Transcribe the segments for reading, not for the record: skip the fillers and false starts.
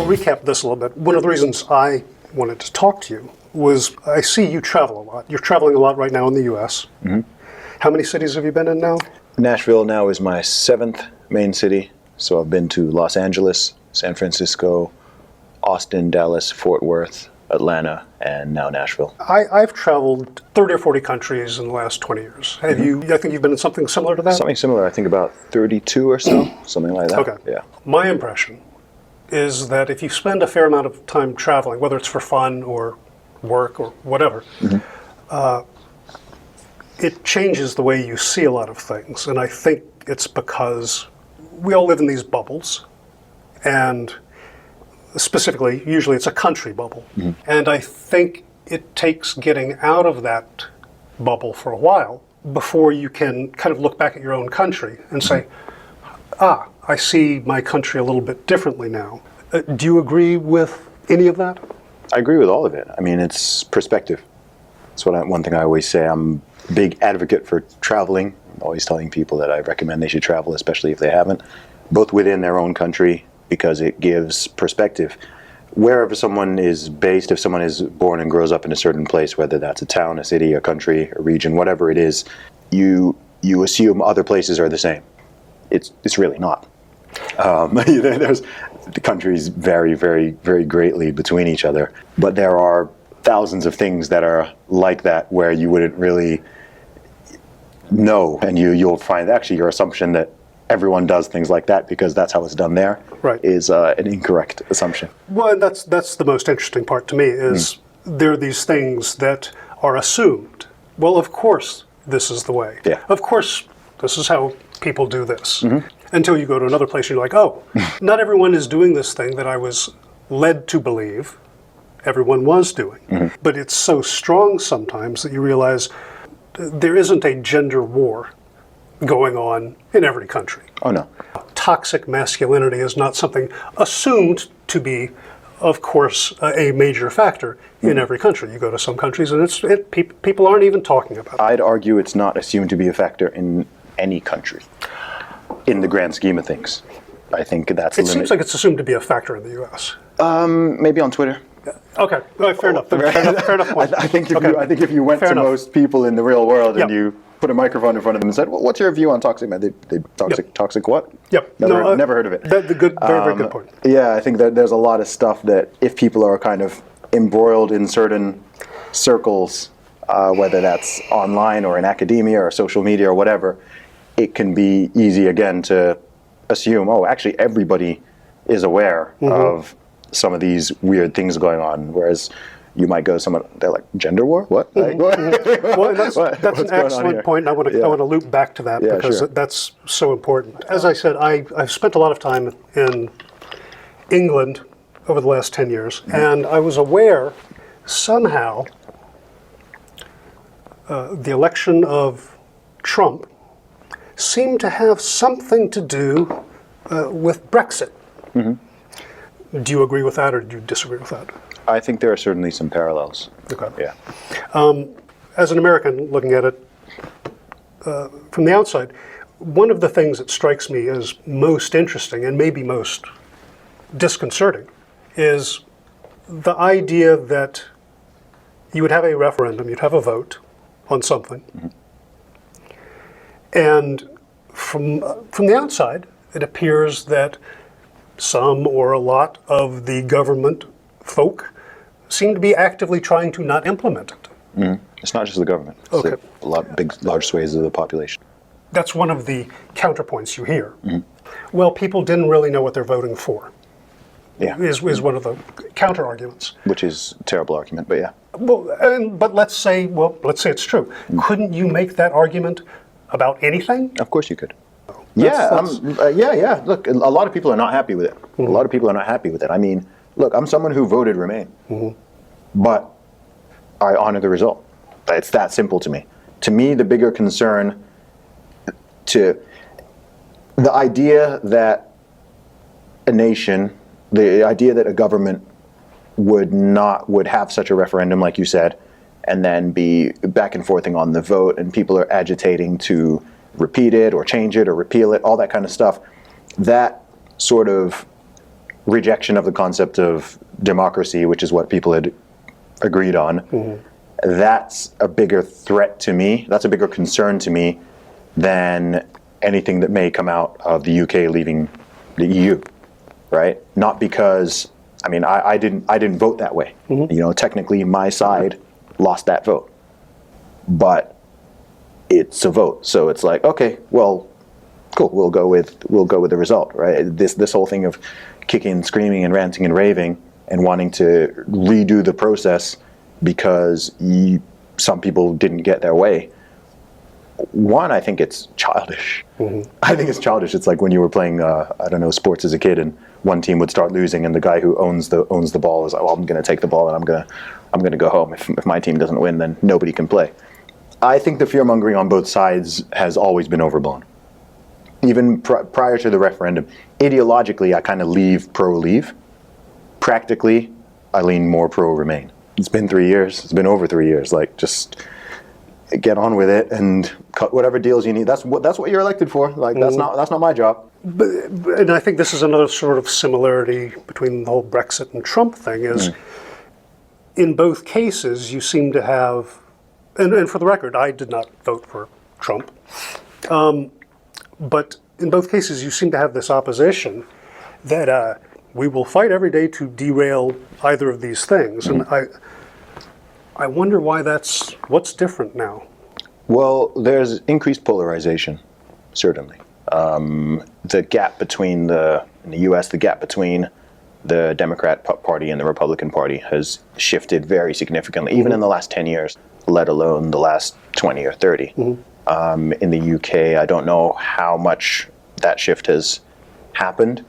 I'll recap this a little bit. One of the reasons I wanted to talk to you was I see you travel a lot. You're traveling a lot right now in the U.S. Mm-hmm. How many cities have you been in now? Nashville now is my 7th main city. So I've been to Los Angeles, San Francisco, Austin, Dallas, Fort Worth, Atlanta, and now Nashville. I've traveled 30 or 40 countries in the last 20 years. Have you? I think you've been in something similar to that? Something similar, I think about 32 or so, something like that. Okay. Yeah. My impression is that if you spend a fair amount of time traveling, whether it's for fun or work or whatever, it changes the way you see a lot of things. And I think it's because we all live in these bubbles, and specifically, usually it's a country bubble. Mm-hmm. And I think it takes getting out of that bubble for a while before you can kind of look back at your own country and say, I see my country a little bit differently now. Do you agree with any of that? I agree with all of it. I mean, it's perspective. That's one thing I always say. I'm a big advocate for traveling. I'm always telling people that I recommend they should travel, especially if they haven't, both within their own country, because it gives perspective. Wherever someone is based, if someone is born and grows up in a certain place, whether that's a town, a city, a country, a region, whatever it is, you assume other places are the same. It's really not. The countries vary very, very greatly between each other, but there are thousands of things that are like that where you wouldn't really know, and you'll find actually your assumption that everyone does things like that because that's how it's done there, right, is an incorrect assumption. Well, and that's the most interesting part to me is there are these things that are assumed. Well, of course this is the way. Yeah. Of course this is how people do this. Mm-hmm. Until you go to another place and you're like, oh, not everyone is doing this thing that I was led to believe everyone was doing. Mm-hmm. But it's so strong sometimes that you realize there isn't a gender war going on in every country. Oh, no. Toxic masculinity is not something assumed to be, of course, a major factor in every country. You go to some countries and people aren't even talking about it. I'd argue it's not assumed to be a factor in any country, in the grand scheme of things. I think that's It seems like it's assumed to be a factor in the U.S. Maybe on Twitter. Okay, fair enough. Fair enough point. I think if you went to most people in the real world and you put a microphone in front of them and said, well, what's your view on toxic man? Toxic what? Yep. Never heard of it. Very good point. Yeah, I think that there's a lot of stuff that if people are kind of embroiled in certain circles, whether that's online or in academia or social media or whatever, it can be easy again to assume, oh, actually everybody is aware of some of these weird things going on, whereas you might go to someone, they're like, gender war? What? Like, what? Well, that's an excellent point. I want to loop back to that because that's so important. As I said, I've spent a lot of time in England over the last 10 years, and I was aware somehow the election of Trump seemed to have something to do with Brexit. Mm-hmm. Do you agree with that or do you disagree with that? I think there are certainly some parallels. Okay. Yeah. As an American looking at it from the outside, one of the things that strikes me as most interesting and maybe most disconcerting is the idea that you would have a referendum, you'd have a vote on something, and from the outside, it appears that some or a lot of the government folk seem to be actively trying to not implement it. Mm-hmm. It's not just the government. It's large swathes of the population. That's one of the counterpoints you hear. Mm-hmm. Well, people didn't really know what they're voting for. Yeah, is one of the counter arguments. Which is a terrible argument, but yeah. Well, but let's say it's true. Mm-hmm. Couldn't you make that argument about anything? Of course you could. Yeah. Look, a lot of people are not happy with it. Mm-hmm. A lot of people are not happy with it. I mean, look, I'm someone who voted Remain, but I honor the result. It's that simple to me. To me, the bigger concern, the idea that a nation, the idea that a government would have such a referendum, like you said, and then be back and forthing on the vote, and people are agitating to repeat it or change it or repeal it, all that kind of stuff, that sort of rejection of the concept of democracy, which is what people had agreed on, that's a bigger threat to me, that's a bigger concern to me than anything that may come out of the UK leaving the EU, right? Not because, I mean, I didn't vote that way. You know, technically my side lost that vote, but it's a vote. So it's like, okay, well, cool, we'll go with the result, right? This whole thing of kicking, screaming, and ranting and raving and wanting to redo the process because some people didn't get their way. One, I think it's childish. I think it's childish. It's like when you were playing, I don't know, sports as a kid, and one team would start losing, and the guy who owns the ball is like, well, I'm going to take the ball and I'm going to go home. If my team doesn't win, then nobody can play. I think the fear mongering on both sides has always been overblown. Even prior to the referendum, ideologically, I kind of leave pro-leave. Practically, I lean more pro-remain. It's been 3 years. It's been over 3 years. Like, just get on with it and cut whatever deals you need. That's what you're elected for. Like, that's not my job. And I think this is another sort of similarity between the whole Brexit and Trump thing is, in both cases, you seem to have, and for the record, I did not vote for Trump, but in both cases, you seem to have this opposition that we will fight every day to derail either of these things. And I wonder why what's different now? Well, there's increased polarization, certainly. The gap between in the US, the gap between the Democrat Party and the Republican Party has shifted very significantly, even in the last 10 years, let alone the last 20 or 30. In the UK, I don't know how much that shift has happened.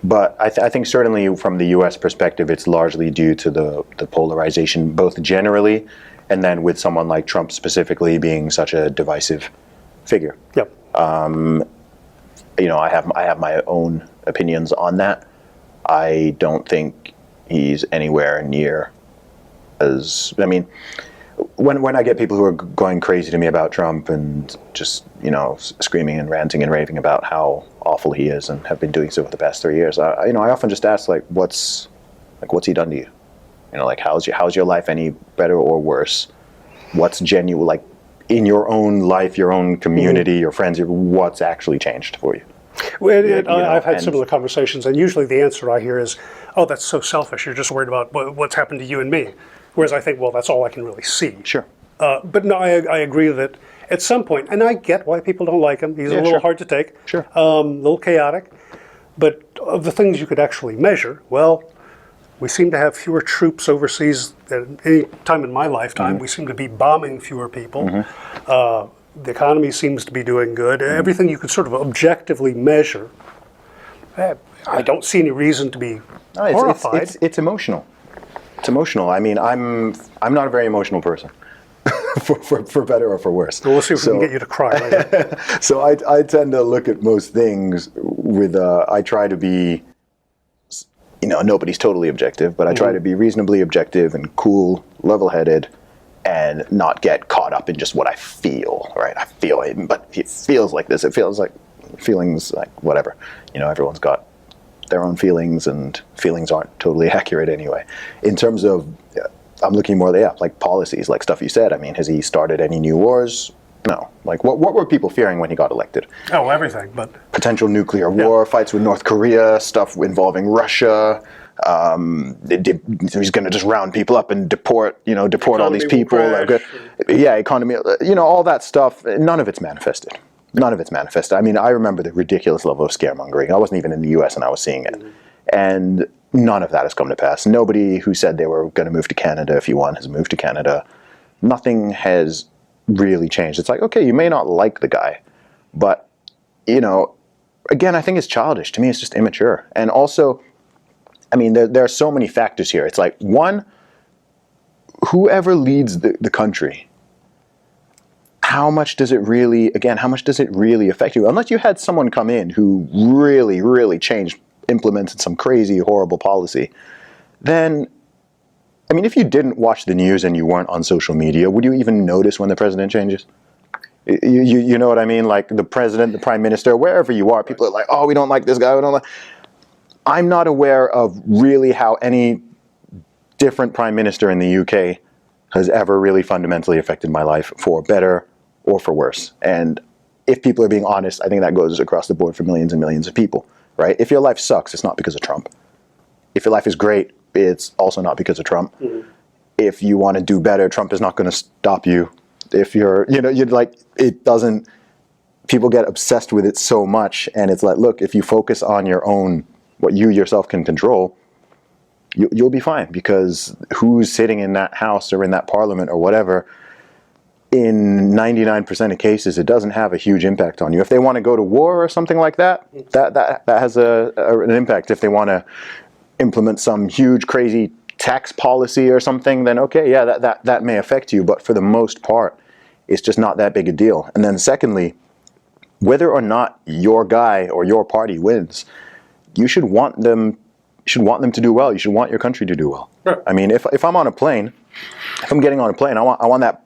But I think certainly from the U.S. perspective, it's largely due to the polarization, both generally and then with someone like Trump specifically being such a divisive figure. Yep. You know, I have my own opinions on that. I don't think he's anywhere near as, I mean, when I get people who are going crazy to me about Trump and just, you know, screaming and ranting and raving about how awful he is and have been doing so for the past 3 years, I often just ask, like, what's he done to you? You know, like, how's your life any better or worse? What's genuine, like, in your own life, your own community, your friends, what's actually changed for you? Well, I've had similar conversations, and usually the answer I hear is, oh, that's so selfish. You're just worried about what's happened to you and me. Whereas I think, well, that's all I can really see. Sure. But no, I agree that at some point, and I get why people don't like him. He's a little hard to take. Sure. A little chaotic. But of the things you could actually measure, well, we seem to have fewer troops overseas than any time in my lifetime. We seem to be bombing fewer people. The economy seems to be doing good. Everything you could sort of objectively measure. I don't see any reason to be horrified. It's emotional. It's emotional. I mean, I'm not a very emotional person, for better or for worse. Well, we'll see if we can get you to cry. Right? So I tend to look at most things with, I try to be, you know, nobody's totally objective, but I try to be reasonably objective and cool, level-headed, and not get caught up in just what I feel, right? I feel it, but it feels like this. It feels like feelings, like whatever. You know, everyone's got their own feelings, and feelings aren't totally accurate anyway. In terms of, I'm looking more at, like policies, like stuff you said. I mean, has he started any new wars? No. Like, what were people fearing when he got elected? Oh, everything, but... Potential nuclear war, fights with North Korea, stuff involving Russia. He's going to just round people up and deport all these people. Economy, you know, all that stuff. None of it's manifested. None of it's manifested. I mean, I remember the ridiculous level of scaremongering. I wasn't even in the U.S. and I was seeing it. And none of that has come to pass. Nobody who said they were going to move to Canada if you want has moved to Canada. Nothing has really changed. It's like, okay, you may not like the guy, but, you know, again, I think it's childish. To me, it's just immature. And also, I mean, there are so many factors here. It's like, one, whoever leads the country, how much does it really affect you? Unless you had someone come in who really, really implemented some crazy, horrible policy, then, I mean, if you didn't watch the news and you weren't on social media, would you even notice when the president changes? You know what I mean? Like the president, the prime minister, wherever you are, people are like, oh, we don't like this guy. We don't like. I'm not aware of really how any different prime minister in the UK has ever really fundamentally affected my life for better or for worse. And if people are being honest, I think that goes across the board for millions and millions of people, right? If your life sucks, it's not because of Trump. If your life is great, it's also not because of Trump. Mm-hmm. If you want to do better, Trump is not going to stop you. If you're like, it doesn't, people get obsessed with it so much. And it's like, look, if you focus on your own, what you yourself can control, you'll be fine, because who's sitting in that house or in that parliament or whatever, in 99% of cases, it doesn't have a huge impact on you. If they want to go to war or something like that, that has an impact. If they want to implement some huge, crazy tax policy or something, then okay, yeah, that may affect you. But for the most part, it's just not that big a deal. And then secondly, whether or not your guy or your party wins, you should want them to do well. You should want your country to do well. Sure. I mean, if I'm on a plane, if I'm getting on a plane, I want that.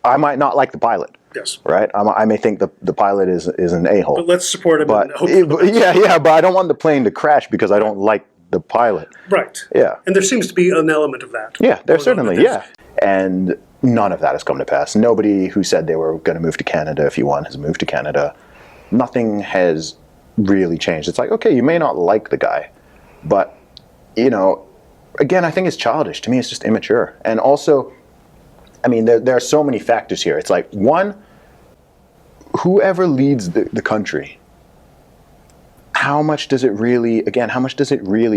I might not like the pilot. Yes. Right. I may think the pilot is an a-hole. But let's support him. But but I don't want the plane to crash because I don't like the pilot. Right. Yeah. And there seems to be an element of that. Yeah, there certainly. Yeah. And none of that has come to pass. Nobody who said they were going to move to Canada, if you want, has moved to Canada. Nothing has really changed. It's like, okay, you may not like the guy, but, again, I think it's childish. To me, it's just immature. And also, I mean, there are so many factors here. It's like, one, whoever leads the country, how much does it really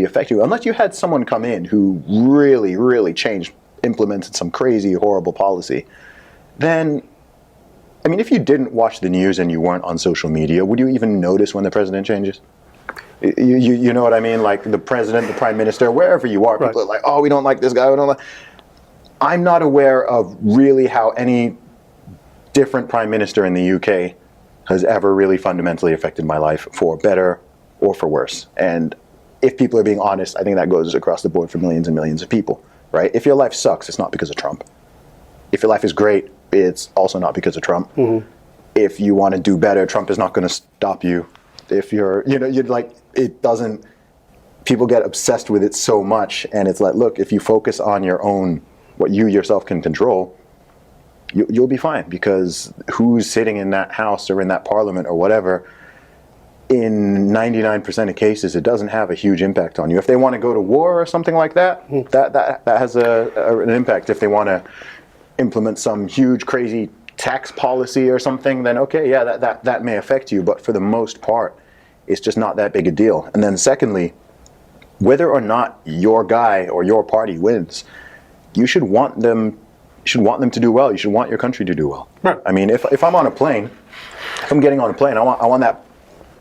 affect you? Unless you had someone come in who really, really implemented some crazy, horrible policy, then, I mean, if you didn't watch the news and you weren't on social media, would you even notice when the president changes? You know what I mean? Like the president, the prime minister, wherever you are, people are like, oh, we don't like this guy. We don't like. I'm not aware of really how any different prime minister in the UK has ever really fundamentally affected my life for better or for worse. And if people are being honest, I think that goes across the board for millions and millions of people, right? If your life sucks, it's not because of Trump. If your life is great, it's also not because of Trump. Mm-hmm. If you want to do better, Trump is not going to stop you. If you're like, it doesn't, people get obsessed with it so much. And it's like, look, if you focus on your own, what you yourself can control, you'll be fine, because who's sitting in that house or in that parliament or whatever, in 99% of cases, it doesn't have a huge impact on you. If they want to go to war or something like that, that has an impact. If they want to implement some huge, crazy tax policy or something, then okay, yeah, that may affect you. But for the most part, it's just not that big a deal. And then secondly, whether or not your guy or your party wins, you should want them to do well. You should want your country to do well. Right. I mean, if I'm on a plane, if I'm getting on a plane, I want that.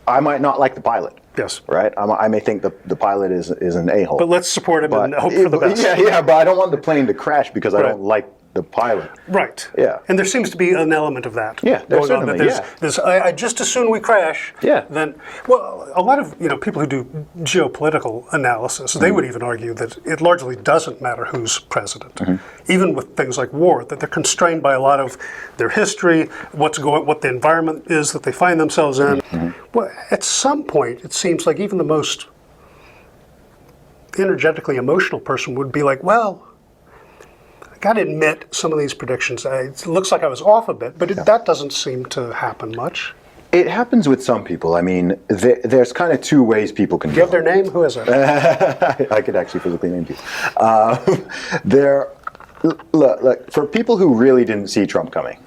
I might not like the pilot. Yes. Right. I may think the pilot is an a-hole. But let's support him and hope for the best. Yeah. But I don't want the plane to crash because I don't like the pilot. Right. Yeah. And there seems to be an element of that. Yeah. There certainly. I just as soon we crash. Yeah. Then, well, a lot of people who do geopolitical analysis, they would even argue that it largely doesn't matter who's president, even with things like war. That they're constrained by a lot of their history, what the environment is that they find themselves in. Well, at some point, it seems like even the most energetically emotional person would be like, well, I got to admit, some of these predictions, it looks like I was off a bit, but that doesn't seem to happen much. It happens with some people. I mean, there's kind of two ways people can go. Do you have their name? Who is it? I could actually physically name you. Look, for people who really didn't see Trump coming,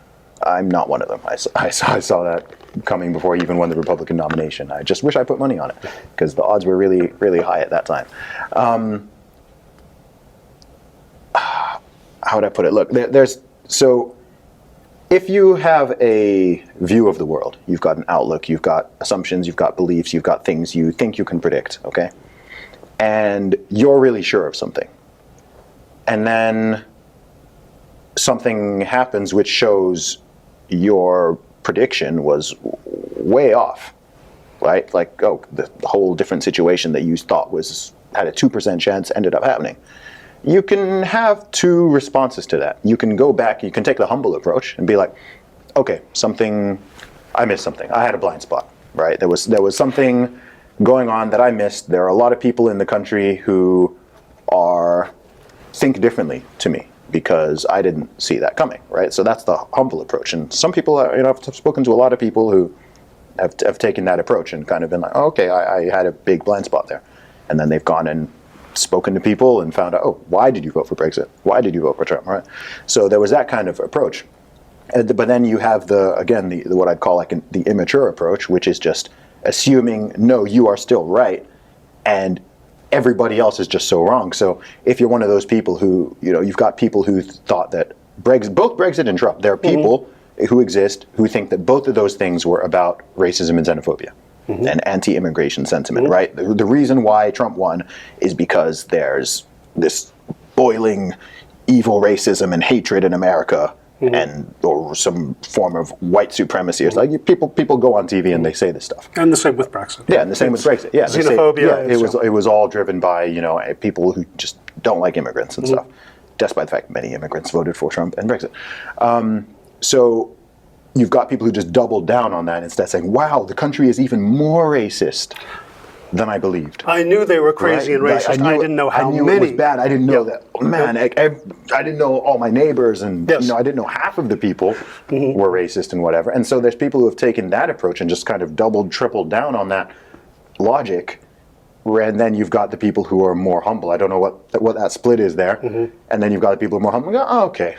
I'm not one of them. I saw that coming before he even won the Republican nomination. I just wish I put money on it, because the odds were really, really high at that time. How would I put it? Look, so if you have a view of the world, you've got an outlook, you've got assumptions, you've got beliefs, you've got things you think you can predict, okay? And you're really sure of something. And then something happens which shows your prediction was way off, right? Like, oh, the whole different situation that you thought had a 2% chance ended up happening. You can have two responses to that. You can go back, you can take the humble approach and be like, okay, I missed something. I had a blind spot, right? There was something going on that I missed. There are a lot of people in the country who think differently to me because I didn't see that coming, right? So that's the humble approach. And some people, I've spoken to a lot of people who have taken that approach and kind of been like, oh, okay, I had a big blind spot there. And then they've gone and spoken to people and found out, oh, why did you vote for Brexit? Why did you vote for Trump, right? So there was that kind of approach. But then you have the what I'd call like the immature approach, which is just assuming, no, you are still right, and everybody else is just so wrong. So if you're one of those people who, you've got people who thought that both Brexit and Trump, there are people who exist who think that both of those things were about racism and xenophobia and anti-immigration sentiment, right? The reason why Trump won is because there's this boiling evil racism and hatred in America, or some form of white supremacy. It's like people go on TV and they say this stuff. And the same with Brexit. Yeah, and the same with Brexit. Yeah, xenophobia. It was all driven by people who just don't like immigrants and stuff, despite the fact many immigrants voted for Trump and Brexit. So you've got people who just doubled down on that instead, saying, "Wow, the country is even more racist than I believed." I knew they were crazy and racist. I didn't know how many. I knew it was bad. I didn't know that. Oh, man, I didn't know all my neighbors, and I didn't know half of the people were racist and whatever. And so there's people who have taken that approach and just kind of doubled, tripled down on that logic. And then you've got the people who are more humble. I don't know what that split is there. And then you've got the people who are more humble. Oh, okay,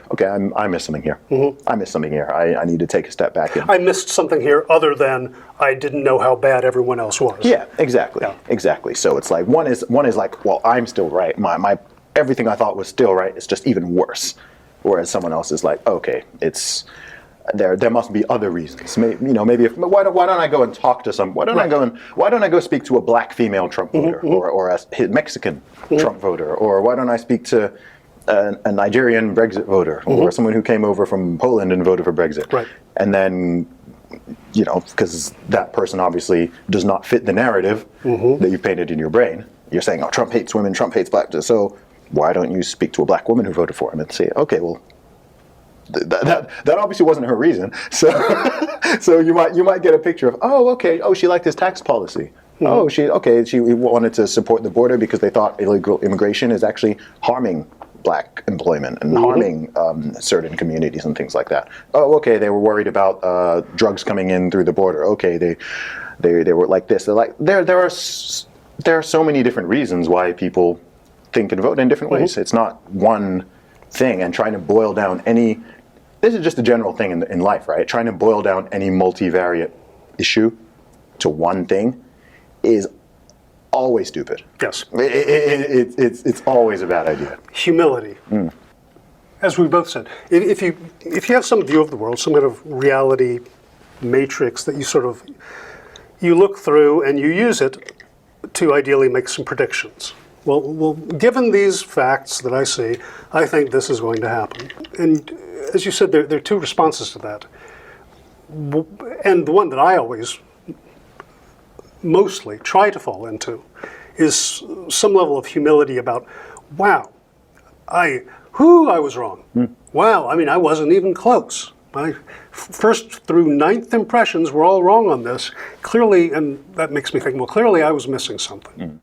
I missed something here. I missed something here. I need to take a step back. I missed something here other than I didn't know how bad everyone else was. Yeah, exactly. Yeah. Exactly. So it's like one is like, well, I'm still right. My everything I thought was still right. It's just even worse. Whereas someone else is like, okay, it's there must be other reasons. Maybe why don't I go and talk to some? Why don't I go speak to a black female Trump voter or a Mexican Trump voter, or why don't I speak to a Nigerian Brexit voter or someone who came over from Poland and voted for Brexit? Right. And then because that person obviously does not fit the narrative that you've painted in your brain. You're saying, oh, Trump hates women, Trump hates black. So why don't you speak to a black woman who voted for him and say, okay, well, that obviously wasn't her reason. So you might get a picture of, oh, okay, oh, she liked his tax policy. Oh, she wanted to support the border because they thought illegal immigration is actually harming black employment and harming certain communities and things like that. Oh, okay, they were worried about drugs coming in through the border. Okay, they were like this. They're like there are so many different reasons why people think and vote in different ways. It's not one thing, and trying to boil down this is just a general thing in life, right? Trying to boil down any multivariate issue to one thing is always stupid. Yes. It's always a bad idea. Humility. As we both said, if you have some view of the world, some kind of reality matrix that you look through and you use it to ideally make some predictions. Well, given these facts that I see, I think this is going to happen. And as you said, there are two responses to that. And the one that I always mostly try to fall into is some level of humility about, wow, I was wrong. Wow, I wasn't even close. My first through ninth impressions were all wrong on this. Clearly, and that makes me think, well, clearly I was missing something.